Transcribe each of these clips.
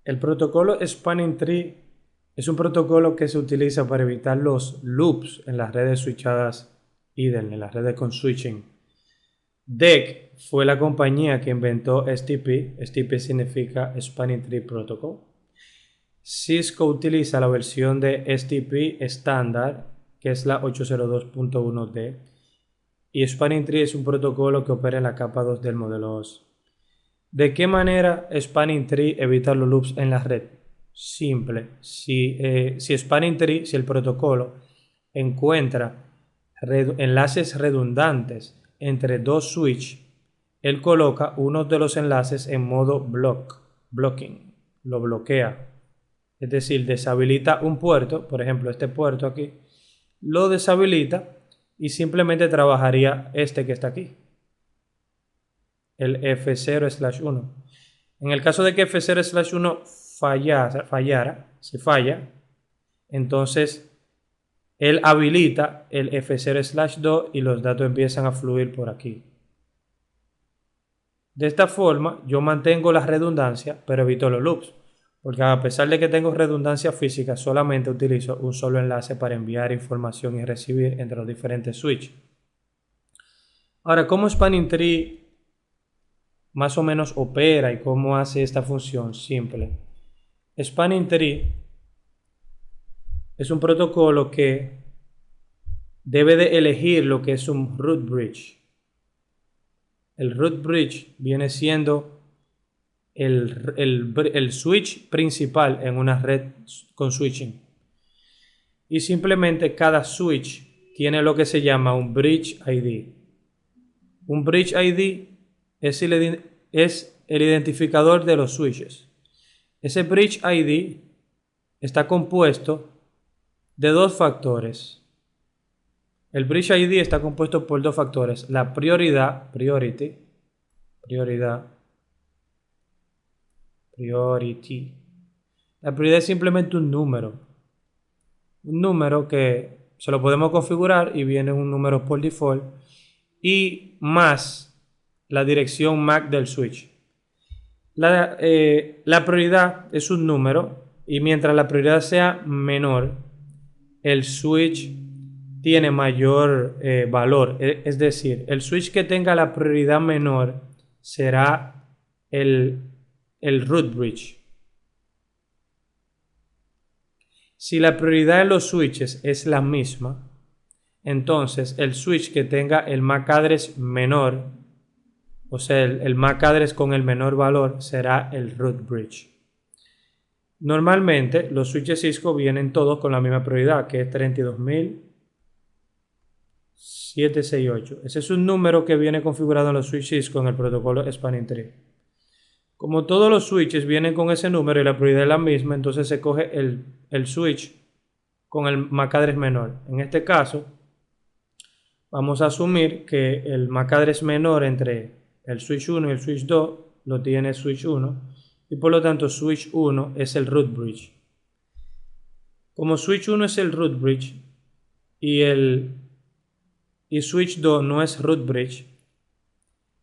El protocolo Spanning Tree es un protocolo que se utiliza para evitar los loops en las redes switchadas Ethernet, en las redes con switching. DEC fue la compañía que inventó STP. STP significa Spanning Tree Protocol. Cisco utiliza la versión de STP estándar, que es la 802.1D. Y Spanning Tree es un protocolo que opera en la capa 2 del modelo OS. ¿De qué manera Spanning Tree evita los loops en la red? Simple. Si Spanning Tree, si el protocolo encuentra enlaces redundantes entre dos switches, él coloca uno de los enlaces en modo blocking, lo bloquea. Es decir, deshabilita un puerto, por ejemplo este puerto aquí, lo deshabilita y simplemente trabajaría este que está aquí, el F0/1. En el caso de que F0/1 si falla, entonces él habilita el F0/2 y los datos empiezan a fluir por aquí. De esta forma yo mantengo la redundancia, pero evito los loops, porque a pesar de que tengo redundancia física, solamente utilizo un solo enlace para enviar información y recibir entre los diferentes switches. Ahora, ¿cómo Spanning Tree más o menos opera y cómo hace esta función? Simple. Spanning Tree es un protocolo que debe de elegir lo que es un root bridge. El root bridge viene siendo el switch principal en una red con switching. Y simplemente cada switch tiene lo que se llama un bridge ID. Un bridge ID es el identificador de los switches. Ese bridge ID está compuesto de dos factores. El bridge ID está compuesto por dos factores. La priority. La prioridad es simplemente un número. Un número que se lo podemos configurar y viene un número por default. Y más la dirección MAC del switch. La prioridad es un número y mientras la prioridad sea menor, el switch tiene mayor valor. Es decir, el switch que tenga la prioridad menor será el root bridge. Si la prioridad de los switches es la misma, entonces el switch que tenga el MAC address menor, o sea, el MAC address con el menor valor, será el root bridge. Normalmente los switches Cisco vienen todos con la misma prioridad, que es 32.768. Ese es un número que viene configurado en los switches Cisco en el protocolo Spanning Tree. Como todos los switches vienen con ese número y la prioridad es la misma, entonces se coge el switch con el MAC address menor. En este caso, vamos a asumir que el MAC address menor entre el switch 1 y el switch 2 lo tiene switch 1 y por lo tanto switch 1 es el root bridge. Como switch 1 es el root bridge y switch 2 no es root bridge,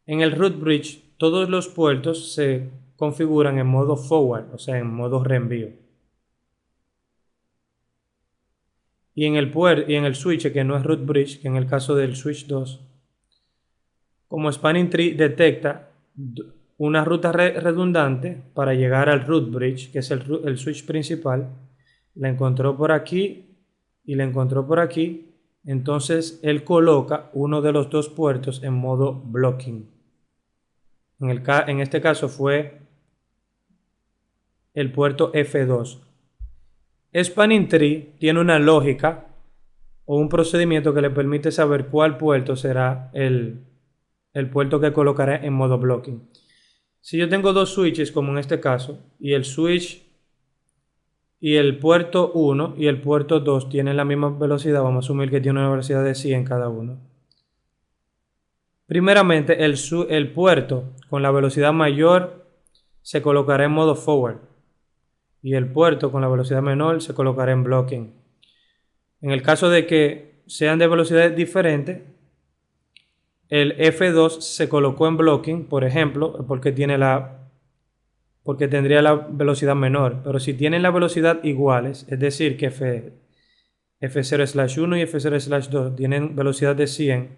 en el root bridge todos los puertos se configuran en modo forward, o sea, en modo reenvío. Y en el switch que no es root bridge, que en el caso del switch 2, como Spanning Tree detecta una ruta redundante para llegar al root bridge, que es el switch principal, la encontró por aquí y la encontró por aquí, entonces él coloca uno de los dos puertos en modo blocking. En este caso fue el puerto F2. Spanning Tree tiene una lógica o un procedimiento que le permite saber cuál puerto será el puerto que colocaré en modo blocking. Si yo tengo dos switches, como en este caso, y el switch y el puerto 1 y el puerto 2 tienen la misma velocidad, vamos a asumir que tiene una velocidad de 100 cada uno. Primeramente, el puerto con la velocidad mayor se colocará en modo forward y el puerto con la velocidad menor se colocará en blocking. En el caso de que sean de velocidades diferentes, el F2 se colocó en blocking, por ejemplo, porque tiene la porque tendría la velocidad menor. Pero si tienen la velocidad iguales, es decir, que F0/1 y F0/2 tienen velocidad de 100,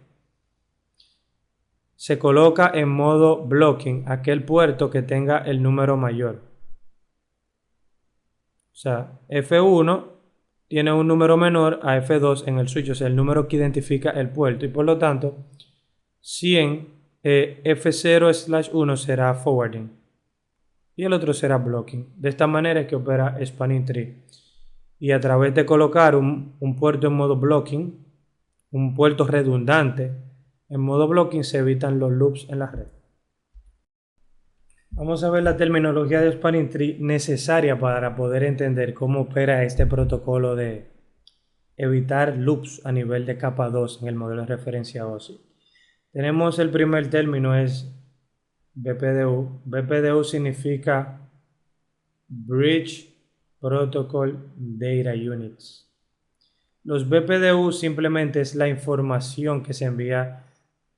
se coloca en modo blocking aquel puerto que tenga el número mayor. O sea, F1 tiene un número menor a F2 en el switch, o sea, el número que identifica el puerto. Y por lo tanto, 100 F0/1 será forwarding y el otro será blocking. De esta manera es que opera Spanning Tree. Y a través de colocar un puerto en modo blocking, un puerto redundante en modo blocking, se evitan los loops en la red. Vamos a ver la terminología de Spanning Tree necesaria para poder entender cómo opera este protocolo de evitar loops a nivel de capa 2 en el modelo de referencia OSI. Tenemos el primer término, es BPDU. BPDU significa Bridge Protocol Data Units. Los BPDU simplemente es la información que se envía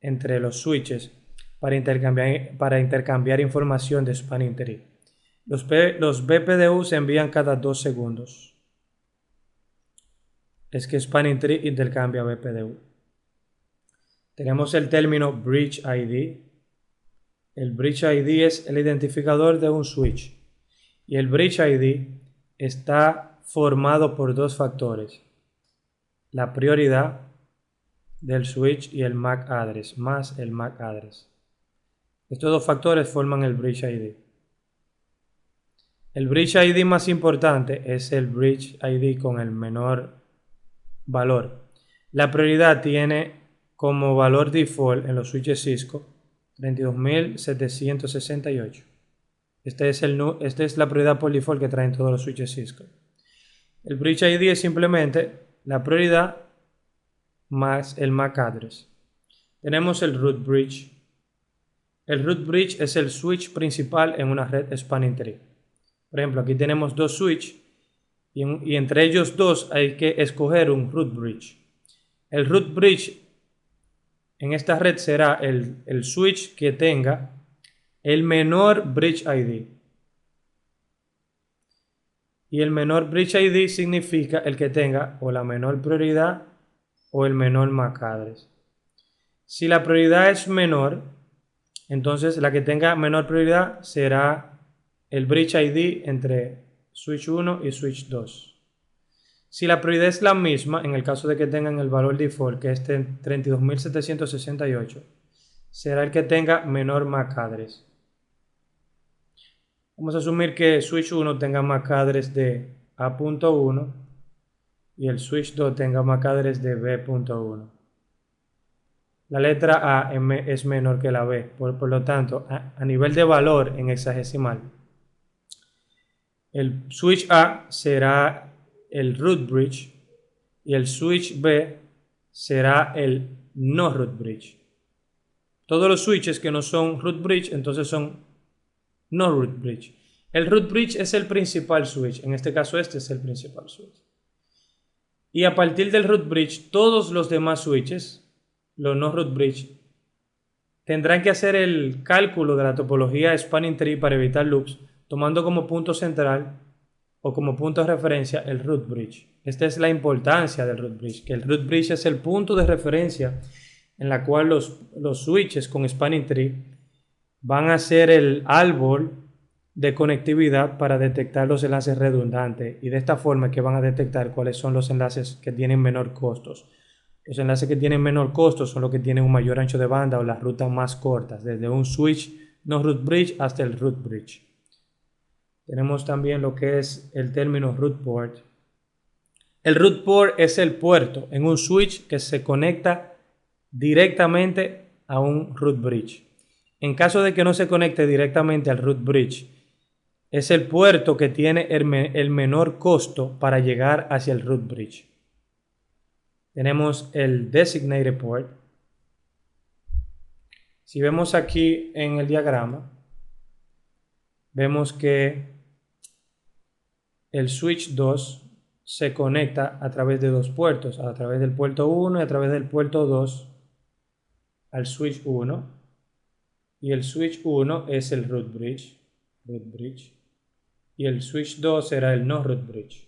entre los switches para intercambiar información de Spanning Tree. Los BPDU se envían cada 2 segundos. Es que Spanning Tree intercambia BPDU. Tenemos el término Bridge ID. El Bridge ID es el identificador de un switch. Y el Bridge ID está formado por dos factores: la prioridad del switch y el MAC address, más el MAC address. Estos dos factores forman el Bridge ID. El Bridge ID más importante es el Bridge ID con el menor valor. La prioridad tiene como valor default en los switches Cisco 32.768. Esta es la prioridad por default que traen todos los switches Cisco. El Bridge ID es simplemente la prioridad más el MAC address. Tenemos el root bridge. El root bridge es el switch principal en una red Spanning Tree. Por ejemplo, aquí tenemos dos switches y entre ellos dos hay que escoger un root bridge. El root bridge en esta red será el switch que tenga el menor Bridge ID. Y el menor Bridge ID significa el que tenga o la menor prioridad o el menor MAC address. Si la prioridad es menor, entonces la que tenga menor prioridad será el Bridge ID entre switch 1 y switch 2. Si la prioridad es la misma, en el caso de que tengan el valor default, que es 32.768, será el que tenga menor MAC address. Vamos a asumir que switch 1 tenga MAC address de A.1 y el switch 2 tenga MAC address de B.1. La letra A es menor que la B, por lo tanto, a nivel de valor en hexadecimal, el switch A será el root bridge y el switch B será el no root bridge. Todos los switches que no son root bridge entonces son no root bridge. El root bridge es el principal switch, en este caso este es el principal switch. Y a partir del root bridge, todos los demás switches, los no root bridge, tendrán que hacer el cálculo de la topología Spanning Tree para evitar loops, tomando como punto central o como punto de referencia el root bridge. Esta es la importancia del root bridge, que el root bridge es el punto de referencia en la cual los switches con Spanning Tree van a ser el árbol de conectividad para detectar los enlaces redundantes, y de esta forma que van a detectar cuáles son los enlaces que tienen menor costos. Los enlaces que tienen menor costo son los que tienen un mayor ancho de banda o las rutas más cortas, desde un switch no root bridge hasta el root bridge. Tenemos también lo que es el término root port. El root port es el puerto en un switch que se conecta directamente a un root bridge. En caso de que no se conecte directamente al root bridge, es el puerto que tiene el menor costo para llegar hacia el root bridge. Tenemos el designated port. Si vemos aquí en el diagrama, vemos que el switch 2 se conecta a través de dos puertos, a través del puerto 1 y a través del puerto 2 al switch 1, y el switch 1 es el root bridge. root bridge, y el switch 2 será el no root bridge.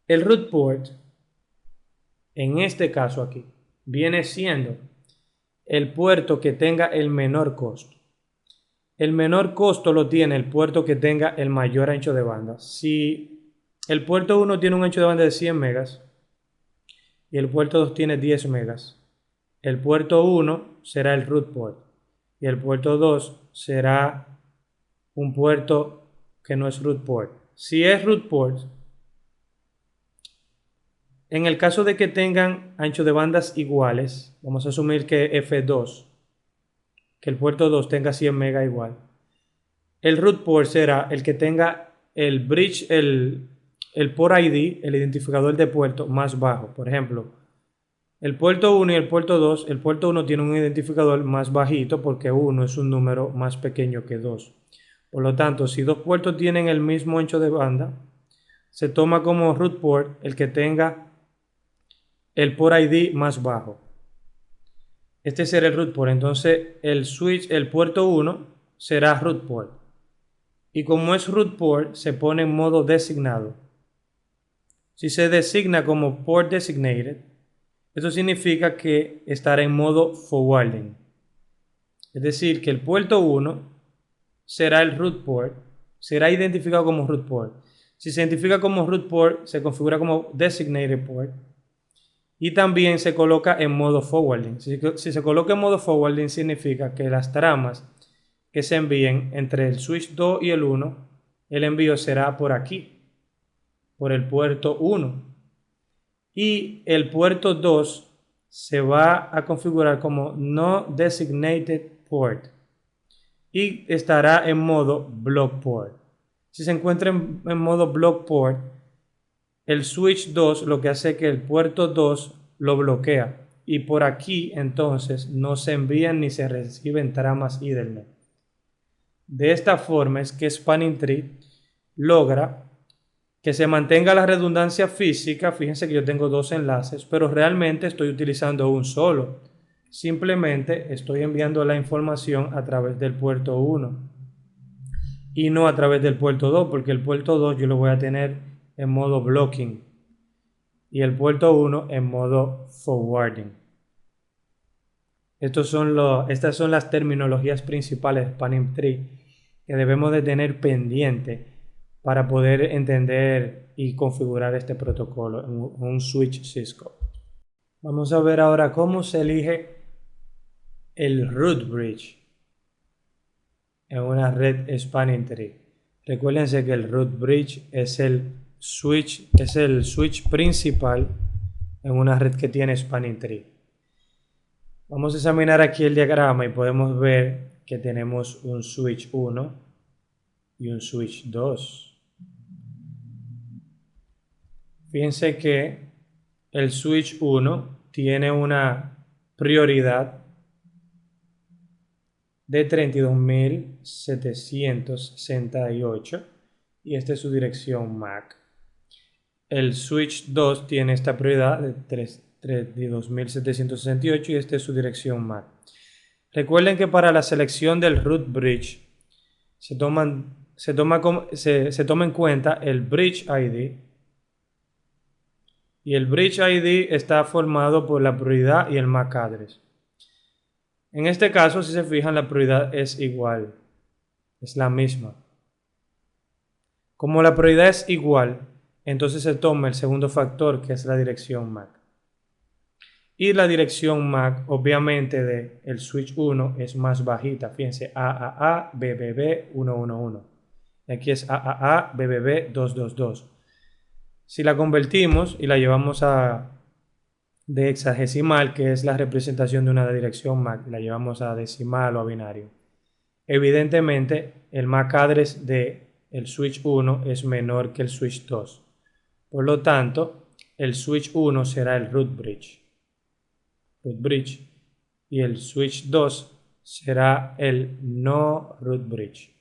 El root port, en este caso aquí, viene siendo el puerto que tenga el menor costo. El menor costo lo tiene el puerto que tenga el mayor ancho de banda. Si el puerto 1 tiene un ancho de banda de 100 megas y el puerto 2 tiene 10 megas, el puerto 1 será el root port y el puerto 2 será un puerto que no es root port. Si es root port, en el caso de que tengan ancho de bandas iguales, vamos a asumir que F2, que el puerto 2 tenga 100 megas igual. El root port será el que tenga el bridge, el port ID, el identificador de puerto más bajo. Por ejemplo, el puerto 1 y el puerto 2, el puerto 1 tiene un identificador más bajito porque 1 es un número más pequeño que 2. Por lo tanto, si dos puertos tienen el mismo ancho de banda, se toma como root port el que tenga el port ID más bajo. Este será el root port. Entonces el switch, el puerto 1 será root port. Y como es root port, se pone en modo designado. Si se designa como port designated, eso significa que estará en modo forwarding. Es decir, que el puerto 1 será el root port, será identificado como root port. Si se identifica como root port, se configura como designated port. Y también se coloca en modo forwarding. Si se coloca en modo forwarding, significa que las tramas que se envíen entre el switch 2 y el 1, el envío será por aquí, por el puerto 1. Y el puerto 2 se va a configurar como no designated port y estará en modo block port. Si se encuentra en modo block port, el switch 2 lo que hace es que el puerto 2 lo bloquea y por aquí entonces no se envían ni se reciben tramas Ethernet. De esta forma es que Spanning Tree logra que se mantenga la redundancia física. Fíjense que yo tengo dos enlaces, pero realmente estoy utilizando un solo. Simplemente estoy enviando la información a través del puerto 1 y no a través del puerto 2, porque el puerto 2 yo lo voy a tener en modo blocking y el puerto 1 en modo forwarding. Estas son las terminologías principales de Spanning Tree que debemos de tener pendiente para poder entender y configurar este protocolo en un switch Cisco. Vamos a ver ahora cómo se elige el root bridge en una red Spanning Tree. Recuérdense que el root bridge es el switch principal en una red que tiene Spanning Tree. Vamos a examinar aquí el diagrama y podemos ver que tenemos un switch 1 y un switch 2. Fíjense que el switch 1 tiene una prioridad de 32.768 y esta es su dirección MAC. El switch 2 tiene esta prioridad de 32.768 y esta es su dirección MAC. Recuerden que para la selección del root bridge se toma en cuenta el bridge ID y el bridge ID está formado por la prioridad y el MAC address. En este caso, si se fijan, la prioridad es igual, es la misma. Como la prioridad es igual, entonces se toma el segundo factor, que es la dirección MAC. Y la dirección MAC, obviamente, del switch 1 es más bajita. Fíjense, AAA, BBB 111. Aquí es AAA, BBB 222. Si la convertimos y la llevamos de hexadecimal, que es la representación de una dirección MAC, la llevamos a decimal o a binario. Evidentemente, el MAC address del switch 1 es menor que el switch 2. Por lo tanto, el switch 1 será el root bridge y el switch 2 será el no root bridge.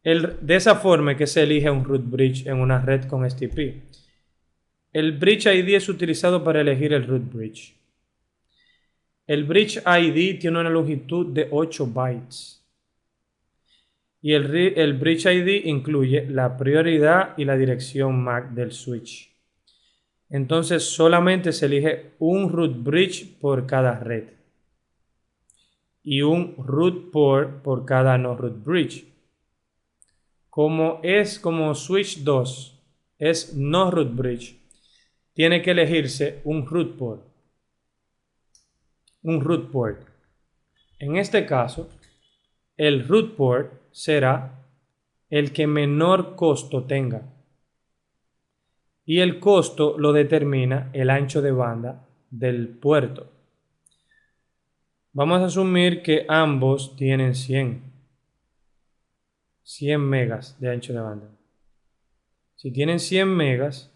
De esa forma es que se elige un root bridge en una red con STP. El bridge ID es utilizado para elegir el root bridge. El bridge ID tiene una longitud de 8 bytes. Y el bridge ID incluye la prioridad y la dirección MAC del switch. Entonces solamente se elige un root bridge por cada red y un root port por cada no root bridge. Como switch 2 es no root bridge, tiene que elegirse un root port. En este caso, el root port será el que menor costo tenga. Y el costo lo determina el ancho de banda del puerto. Vamos a asumir que ambos tienen 100 megas de ancho de banda. Si tienen 100 megas,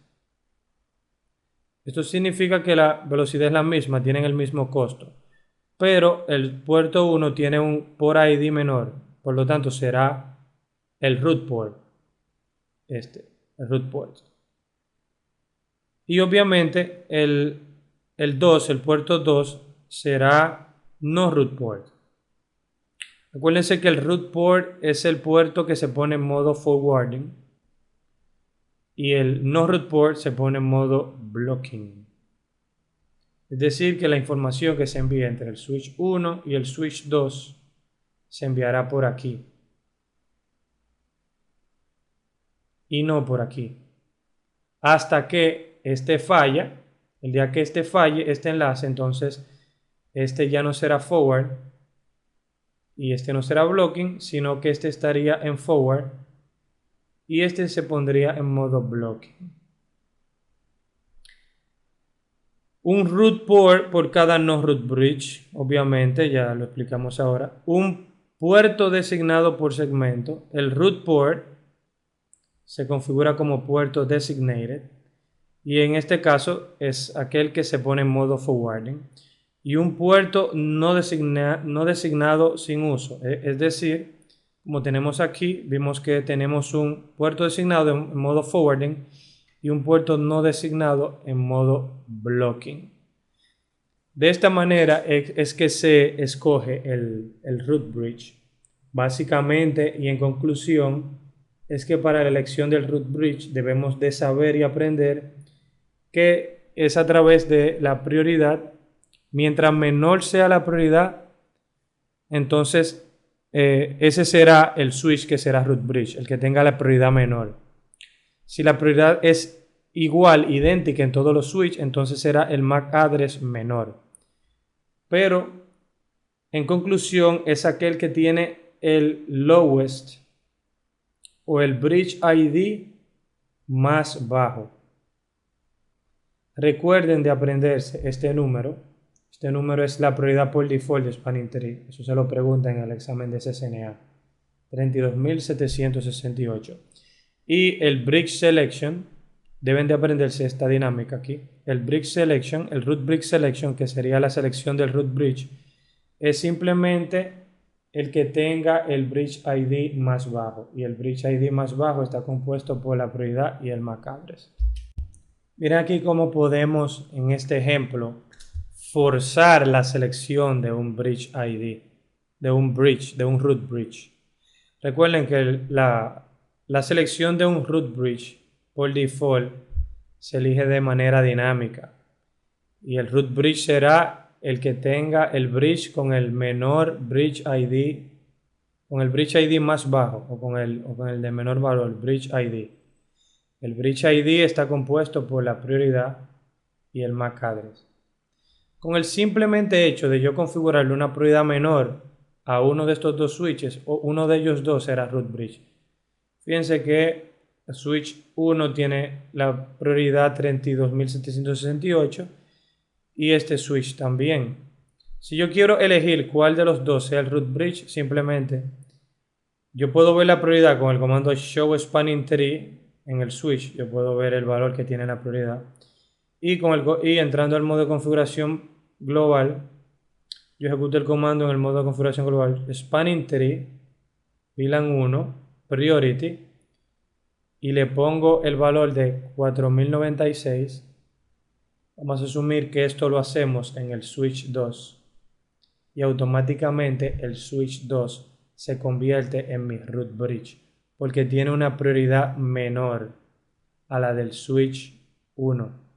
esto significa que la velocidad es la misma, tienen el mismo costo. Pero el puerto 1 tiene un port ID menor, por lo tanto será el root port. El root port. Y obviamente el puerto 2 será no root port. Acuérdense que el root port es el puerto que se pone en modo forwarding y el no root port se pone en modo blocking. Es decir, que la información que se envía entre el switch 1 y el switch 2 se enviará por aquí y no por aquí. Hasta que este falla. El día que este falle, este enlace, entonces este ya no será forward y este no será blocking, sino que este estaría en forward y este se pondría en modo blocking. Un root port por cada no root bridge, obviamente, ya lo explicamos ahora. Un puerto designado por segmento. El root port se configura como puerto designated y en este caso es aquel que se pone en modo forwarding. Y un puerto no designado sin uso, es decir, como tenemos aquí, vimos que tenemos un puerto designado en modo forwarding y un puerto no designado en modo blocking. De esta manera es que se escoge el root bridge. Básicamente y en conclusión es que para la elección del root bridge debemos de saber y aprender que es a través de la prioridad. Mientras menor sea la prioridad, entonces ese será el switch que será root bridge, el que tenga la prioridad menor. Si la prioridad es igual, idéntica en todos los switches, entonces será el MAC address menor. Pero, en conclusión, es aquel que tiene el lowest o el bridge ID más bajo. Recuerden de aprenderse este número. Este número es la prioridad por default de Spanning Tree. Eso se lo pregunta en el examen de CCNA. 32.768. Y el bridge selection, deben de aprenderse esta dinámica aquí. El bridge selection, el root bridge selection, que sería la selección del root bridge, es simplemente el que tenga el bridge ID más bajo. Y el bridge ID más bajo está compuesto por la prioridad y el MAC address. Miren aquí cómo podemos, en este ejemplo, forzar la selección de un bridge ID, de un root bridge. Recuerden que la selección de un root bridge por default se elige de manera dinámica y el root bridge será el que tenga el bridge con el menor bridge ID, con el bridge ID más bajo o con el de menor valor, bridge ID. El bridge ID está compuesto por la prioridad y el MAC address. Con el simplemente hecho de yo configurarle una prioridad menor a uno de estos dos switches, o uno de ellos dos será root bridge. Fíjense que el switch 1 tiene la prioridad 32.768 y este switch también. Si yo quiero elegir cuál de los dos sea el root bridge, simplemente yo puedo ver la prioridad con el comando show spanning tree en el switch. Yo puedo ver el valor que tiene la prioridad. Y entrando al modo de configuración global, yo ejecuto el comando en el modo de configuración global spanning tree VLAN 1 priority y le pongo el valor de 4096. Vamos a asumir que esto lo hacemos en el switch 2 y automáticamente el switch 2 se convierte en mi root bridge porque tiene una prioridad menor a la del switch 1.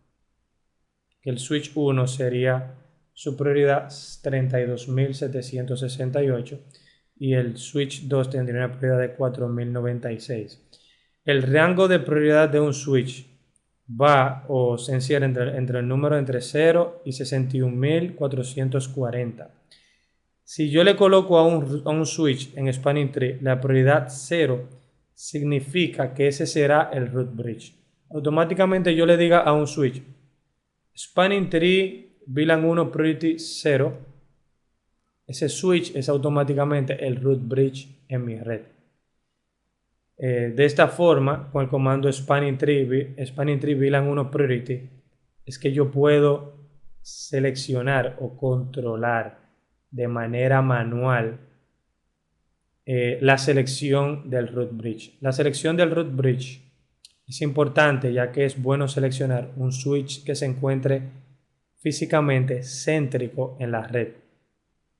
Que el switch 1 sería su prioridad 32.768 y el switch 2 tendría una prioridad de 4.096. El rango de prioridad de un switch va o se encierra entre el número entre 0 y 61.440. Si yo le coloco a un switch en Spanning Tree la prioridad 0, significa que ese será el root bridge. Automáticamente yo le diga a un switch Spanning Tree VLAN 1 Priority 0, ese switch es automáticamente el root bridge en mi red. De esta forma, con el comando Spanning Tree VLAN 1 Priority, es que yo puedo seleccionar o controlar de manera manual la selección del root bridge. La selección del root bridge es importante ya que es bueno seleccionar un switch que se encuentre físicamente céntrico en la red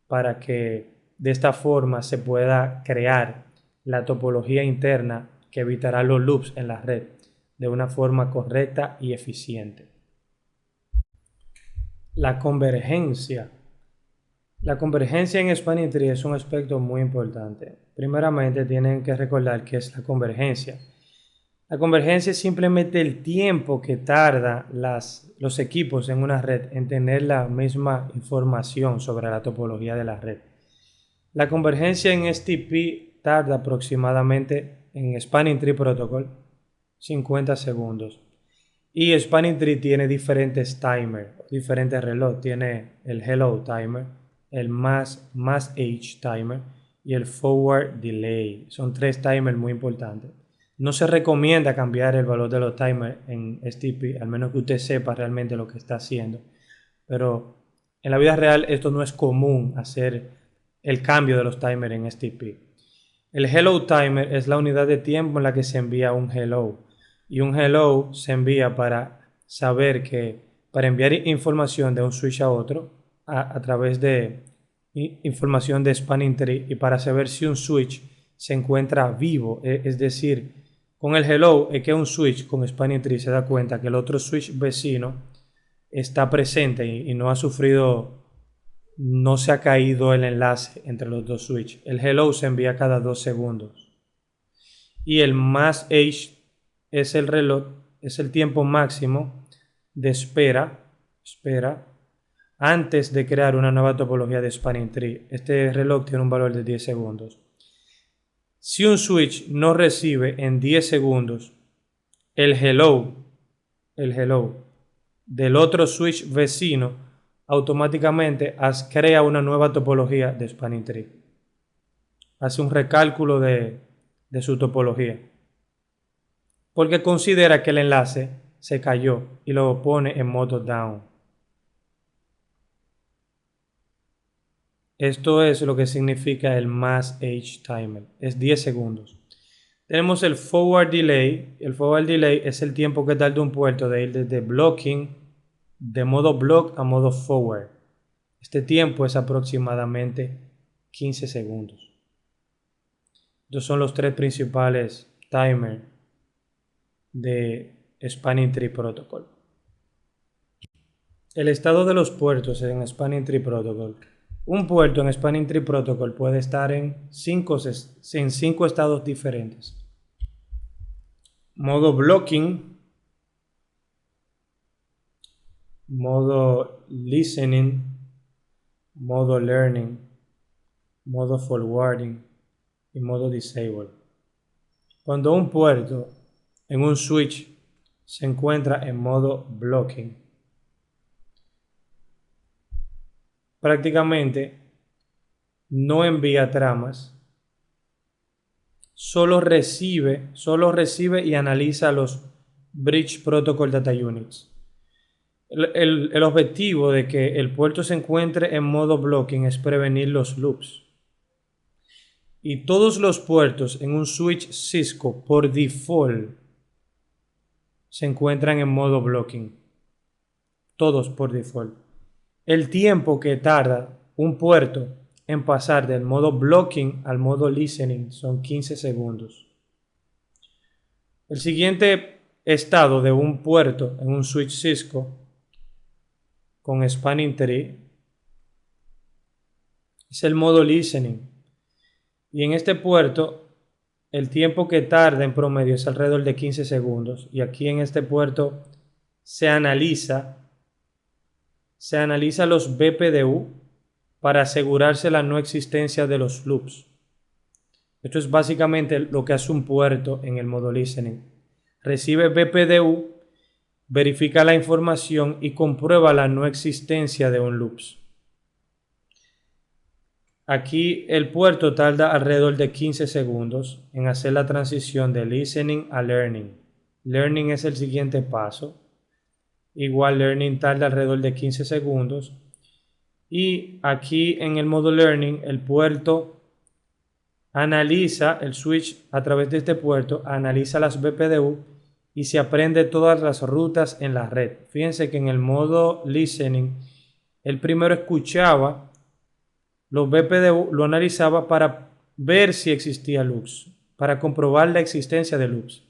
para que de esta forma se pueda crear la topología interna que evitará los loops en la red de una forma correcta y eficiente. La convergencia. La convergencia en Spanning Tree es un aspecto muy importante. Primeramente tienen que recordar qué es la convergencia. La convergencia es simplemente el tiempo que tarda los equipos en una red en tener la misma información sobre la topología de la red. La convergencia en STP tarda aproximadamente en Spanning Tree Protocol 50 segundos. Y Spanning Tree tiene diferentes timers, diferentes relojes. Tiene el Hello Timer, el Mass Age Timer y el Forward Delay. Son 3 timers muy importantes. No se recomienda cambiar el valor de los timers en STP, al menos que usted sepa realmente lo que está haciendo. Pero en la vida real esto no es común hacer el cambio de los timers en STP. El Hello Timer es la unidad de tiempo en la que se envía un hello. Y un hello se envía para saber que, para enviar información de un switch a otro a través de información de Spanning Tree y para saber si un switch se encuentra vivo, es decir, con el hello es que un switch con Spanning Tree se da cuenta que el otro switch vecino está presente y no ha sufrido, no se ha caído el enlace entre los dos switches. El hello se envía cada 2 segundos. Y el mass age es el reloj, es el tiempo máximo de espera antes de crear una nueva topología de Spanning Tree. Este reloj tiene un valor de 10 segundos. Si un switch no recibe en 10 segundos el hello del otro switch vecino, automáticamente crea una nueva topología de Spanning Tree. Hace un recálculo de su topología. Porque considera que el enlace se cayó y lo pone en modo down. Esto es lo que significa el Mass Age Timer. Es 10 segundos. Tenemos el Forward Delay. El Forward Delay es el tiempo que tarda un puerto de ir desde blocking, de modo block a modo forward. Este tiempo es aproximadamente 15 segundos. Estos son los 3 principales timers de Spanning Tree Protocol. El estado de los puertos en Spanning Tree Protocol. Un puerto en Spanning Tree Protocol puede estar en 5 estados diferentes. Modo blocking, modo listening, modo learning, modo forwarding y modo disable. Cuando un puerto en un switch se encuentra en modo blocking, prácticamente no envía tramas, solo recibe y analiza los Bridge Protocol Data Units. El objetivo de que el puerto se encuentre en modo blocking es prevenir los loops. Y todos los puertos en un switch Cisco por default se encuentran en modo blocking. Todos por default. El tiempo que tarda un puerto en pasar del modo blocking al modo listening son 15 segundos. El siguiente estado de un puerto en un switch Cisco con spanning tree es el modo listening. Y en este puerto el tiempo que tarda en promedio es alrededor de 15 segundos. Y aquí en este puerto se analiza los BPDU para asegurarse la no existencia de los loops. Esto es básicamente lo que hace un puerto en el modo listening. Recibe BPDU, verifica la información y comprueba la no existencia de un loops. Aquí el puerto tarda alrededor de 15 segundos en hacer la transición de listening a learning. Learning es el siguiente paso. Igual learning tarda alrededor de 15 segundos. Y aquí en el modo learning el puerto analiza, el switch a través de este puerto analiza las BPDU y se aprende todas las rutas en la red. Fíjense que en el modo listening el primero escuchaba los BPDU, lo analizaba para ver si existía loops, para comprobar la existencia de loops.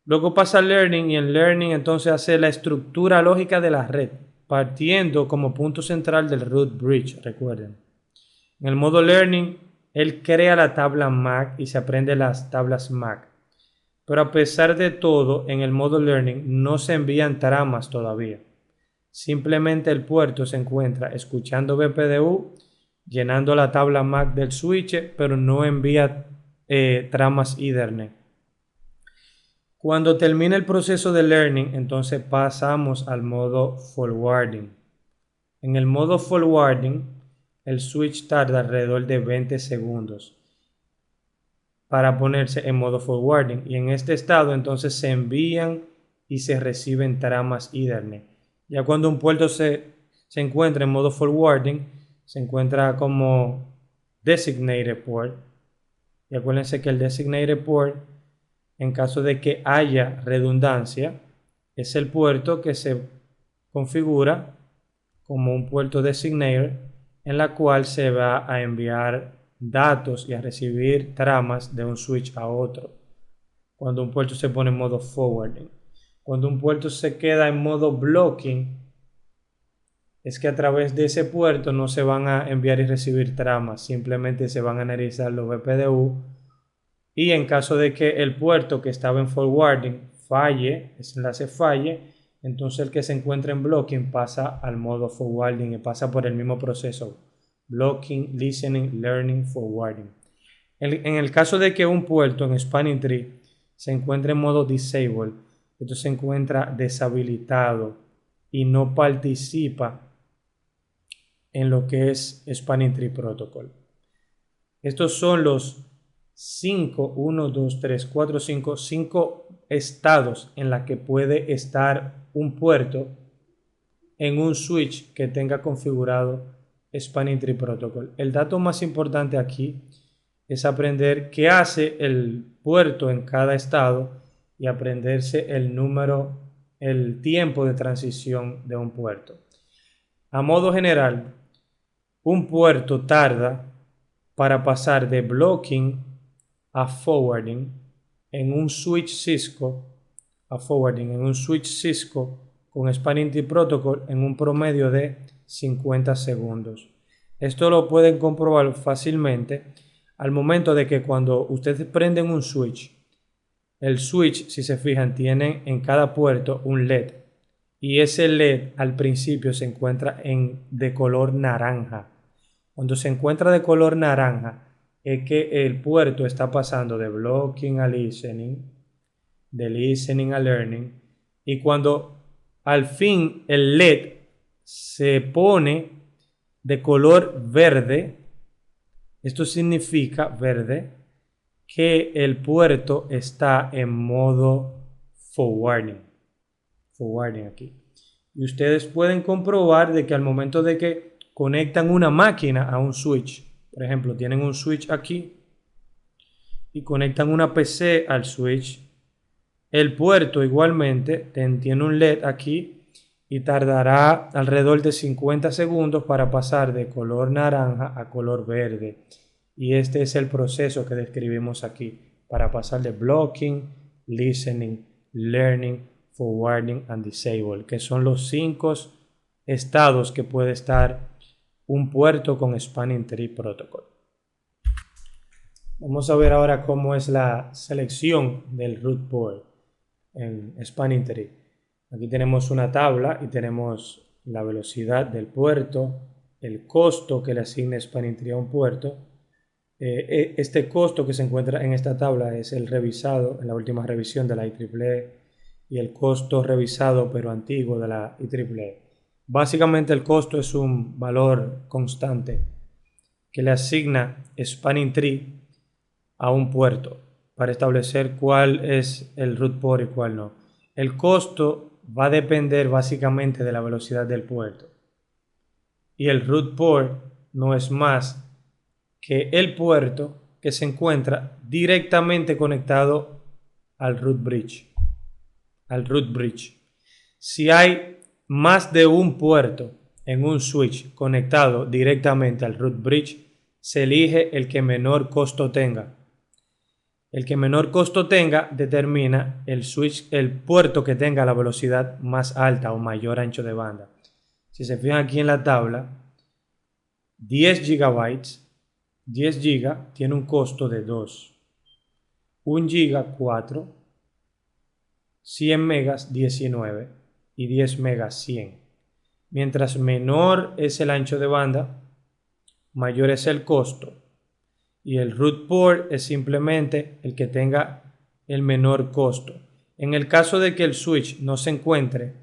Luego pasa al learning y en learning entonces hace la estructura lógica de la red, partiendo como punto central del root bridge, recuerden. En el modo learning, él crea la tabla MAC y se aprende las tablas MAC. Pero a pesar de todo, en el modo learning no se envían tramas todavía. Simplemente el puerto se encuentra escuchando BPDU, llenando la tabla MAC del switch, pero no envía tramas Ethernet. Cuando termina el proceso de learning, entonces pasamos al modo forwarding. En el modo forwarding, el switch tarda alrededor de 20 segundos para ponerse en modo forwarding. Y en este estado, entonces se envían y se reciben tramas Ethernet. Ya cuando un puerto se encuentra en modo forwarding, se encuentra como designated port. Y acuérdense que el designated port, en caso de que haya redundancia, es el puerto que se configura como un puerto designated en la cual se va a enviar datos y a recibir tramas de un switch a otro. Cuando un puerto se pone en modo forwarding. Cuando un puerto se queda en modo blocking, es que a través de ese puerto no se van a enviar y recibir tramas, simplemente se van a analizar los BPDU y en caso de que el puerto que estaba en forwarding falle, ese enlace falle, entonces el que se encuentra en blocking pasa al modo forwarding y pasa por el mismo proceso, blocking, listening, learning, forwarding. En el caso de que un puerto en spanning tree se encuentre en modo disable, entonces se encuentra deshabilitado y no participa en lo que es Spanning Tree Protocol. Estos son los 5 estados en los que puede estar un puerto en un switch que tenga configurado Spanning Tree Protocol. El dato más importante aquí es aprender qué hace el puerto en cada estado y aprenderse el tiempo de transición de un puerto. A modo general, un puerto tarda para pasar de blocking a forwarding en un switch Cisco con Spanning Tree Protocol en un promedio de 50 segundos. Esto lo pueden comprobar fácilmente al momento de que cuando ustedes prenden un switch, el switch, si se fijan, tiene en cada puerto un LED. Y ese LED al principio se encuentra de color naranja. Cuando se encuentra de color naranja es que el puerto está pasando de blocking a listening, de listening a learning. Y cuando al fin el LED se pone de color verde, esto significa verde, que el puerto está en modo forwarding aquí. Y ustedes pueden comprobar de que al momento de que conectan una máquina a un switch, por ejemplo, tienen un switch aquí y conectan una PC al switch, el puerto igualmente tiene un LED aquí y tardará alrededor de 50 segundos para pasar de color naranja a color verde. Y este es el proceso que describimos aquí para pasar de blocking, listening, learning, forwarding and disable, que son los 5 estados que puede estar un puerto con Spanning Tree Protocol. Vamos a ver ahora cómo es la selección del root port en Spanning Tree. Aquí tenemos una tabla y tenemos la velocidad del puerto, el costo que le asigna Spanning Tree a un puerto. Este costo que se encuentra en esta tabla es el revisado en la última revisión de la IEEE y el costo revisado pero antiguo de la IEEE. Básicamente el costo es un valor constante que le asigna Spanning Tree a un puerto para establecer cuál es el root port y cuál no. El costo va a depender básicamente de la velocidad del puerto. Y el root port no es más que el puerto que se encuentra directamente conectado al root bridge. Si hay más de un puerto en un switch conectado directamente al root bridge, se elige el que menor costo tenga. El que menor costo tenga determina el puerto que tenga la velocidad más alta o mayor ancho de banda. Si se fijan aquí en la tabla, 10 GB tiene un costo de 2, 1 GB 4, 100 megas 19 y 10 megas 100. Mientras menor es el ancho de banda, mayor es el costo. Y el root port es simplemente el que tenga el menor costo. En el caso de que el switch no se encuentre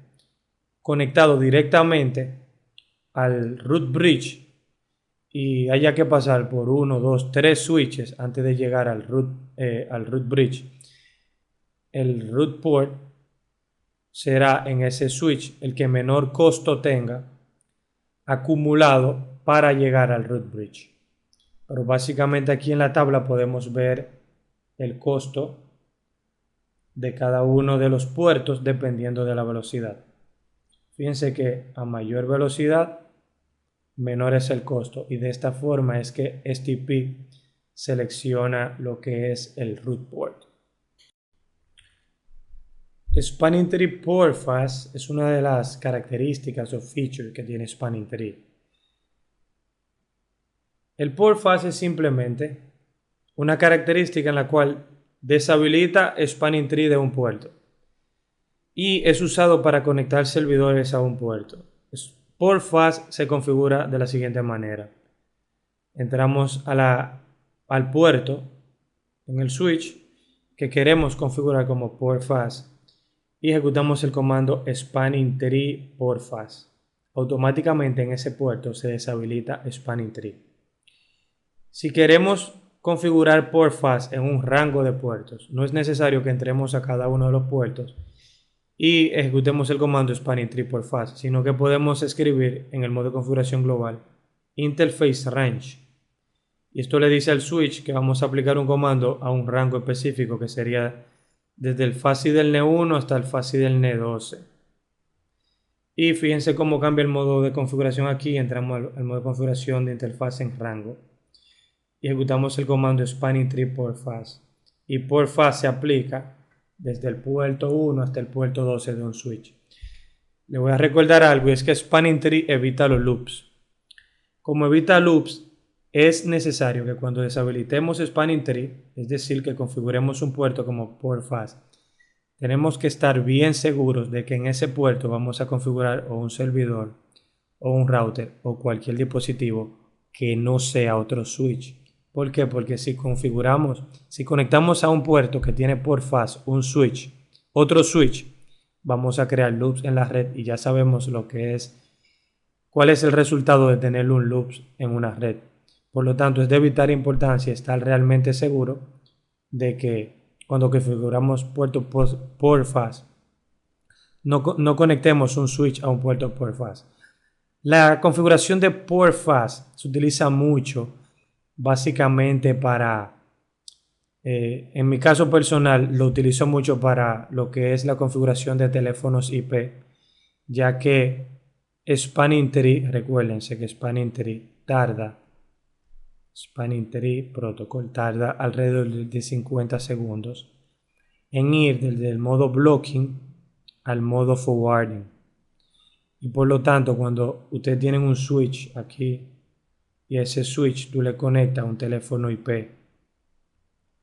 conectado directamente al root bridge y haya que pasar por 1, 2, 3 switches antes de llegar al root bridge, el root port será en ese switch el que menor costo tenga acumulado para llegar al root bridge. Pero básicamente aquí en la tabla podemos ver el costo de cada uno de los puertos dependiendo de la velocidad. Fíjense que a mayor velocidad, menor es el costo. Y de esta forma es que STP selecciona lo que es el root port. Spanning Tree Port Fast es una de las características o features que tiene Spanning Tree. El port fast es simplemente una característica en la cual deshabilita Spanning Tree de un puerto y es usado para conectar servidores a un puerto. Port fast se configura de la siguiente manera. Entramos al puerto en el switch que queremos configurar como port fast y ejecutamos el comando Spanning Tree Port Fast. Automáticamente en ese puerto se deshabilita Spanning Tree. Si queremos configurar port fast en un rango de puertos, no es necesario que entremos a cada uno de los puertos y ejecutemos el comando Spanning Tree Port Fast, sino que podemos escribir en el modo de configuración global Interface Range. Y esto le dice al switch que vamos a aplicar un comando a un rango específico que sería desde el FASI del N1 hasta el FASI del N12. Y fíjense cómo cambia el modo de configuración aquí. Entramos al modo de configuración de interfaz en rango y ejecutamos el comando Spanning Tree Port Fast. Y Port Fast se aplica desde el puerto 1 hasta el puerto 12 de un switch. Le voy a recordar algo, y es que Spanning Tree evita los loops. Como evita loops, es necesario que cuando deshabilitemos Spanning Tree, es decir, que configuremos un puerto como Port Fast, tenemos que estar bien seguros de que en ese puerto vamos a configurar o un servidor o un router o cualquier dispositivo que no sea otro switch. ¿Por qué? Porque si conectamos a un puerto que tiene port fast un switch, otro switch, vamos a crear loops en la red y ya sabemos cuál es el resultado de tener un loop en una red. Por lo tanto, es de vital importancia estar realmente seguro de que cuando configuramos puerto port fast, no conectemos un switch a un puerto port fast. La configuración de port fast se utiliza mucho básicamente en mi caso personal lo utilizo mucho para lo que es la configuración de teléfonos IP ya que Spanning Tree, recuérdense que Spanning Tree Protocol tarda alrededor de 50 segundos en ir desde el modo blocking al modo forwarding. Y por lo tanto, cuando ustedes tienen un switch aquí y ese switch tú le conectas a un teléfono IP,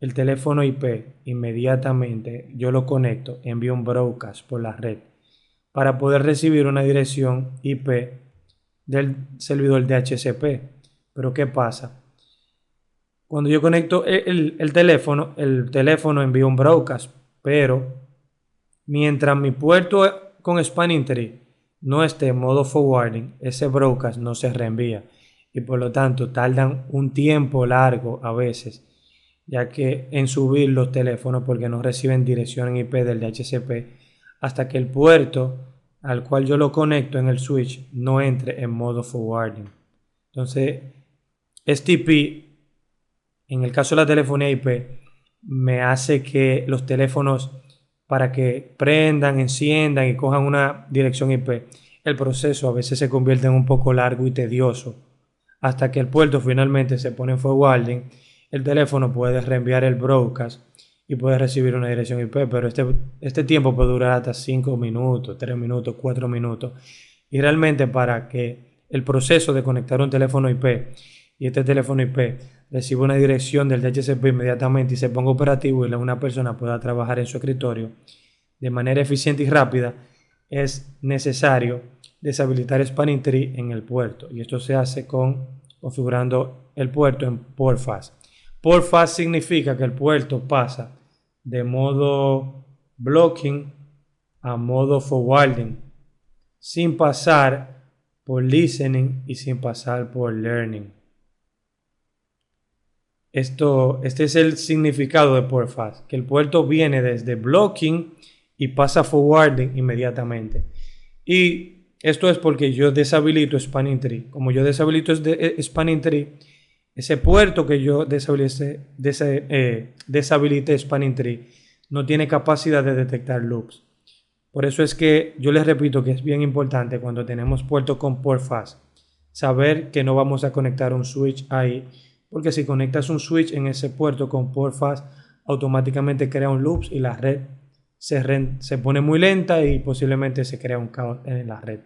el teléfono IP inmediatamente yo lo conecto, envío un broadcast por la red para poder recibir una dirección IP del servidor DHCP. Pero ¿qué pasa? Cuando yo conecto el teléfono envía un broadcast, pero mientras mi puerto con Spanning Tree no esté en modo forwarding, ese broadcast no se reenvía y por lo tanto tardan un tiempo largo a veces, ya que en subir los teléfonos porque no reciben dirección en IP del DHCP hasta que el puerto al cual yo lo conecto en el switch no entre en modo forwarding. Entonces, STP, en el caso de la telefonía IP, me hace que los teléfonos, para que prendan, enciendan y cojan una dirección IP, el proceso a veces se convierte en un poco largo y tedioso. Hasta que el puerto finalmente se pone en forwarding, el teléfono puede reenviar el broadcast y puede recibir una dirección IP, pero este tiempo puede durar hasta 5 minutos, 3 minutos, 4 minutos. Y realmente para que el proceso de conectar un teléfono IP y este teléfono IP reciba una dirección del DHCP inmediatamente y se ponga operativo y una persona pueda trabajar en su escritorio de manera eficiente y rápida, es necesario deshabilitar Spanning Tree en el puerto. Y esto se hace configurando el puerto en Port Fast. Port Fast significa que el puerto pasa de modo blocking a modo forwarding, sin pasar por listening y sin pasar por learning. Este es el significado de Port Fast, que el puerto viene desde blocking y pasa a forwarding inmediatamente. Y esto es porque yo deshabilito Spanning Tree. Como yo deshabilito Spanning Tree, ese puerto que yo deshabilité Spanning Tree no tiene capacidad de detectar loops. Por eso es que yo les repito que es bien importante cuando tenemos puerto con Port Fast saber que no vamos a conectar un switch ahí, porque si conectas un switch en ese puerto con Port Fast automáticamente crea un loop y la red se pone muy lenta y posiblemente se crea un caos en la red.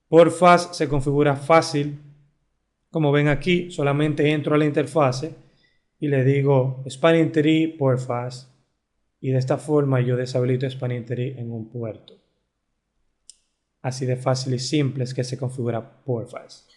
Port Fast se configura fácil, como ven aquí, solamente entro a la interfase y le digo Spanning Tree Port Fast y de esta forma yo deshabilito Spanning Tree en un puerto. Así de fácil y simple es que se configura Port Fast.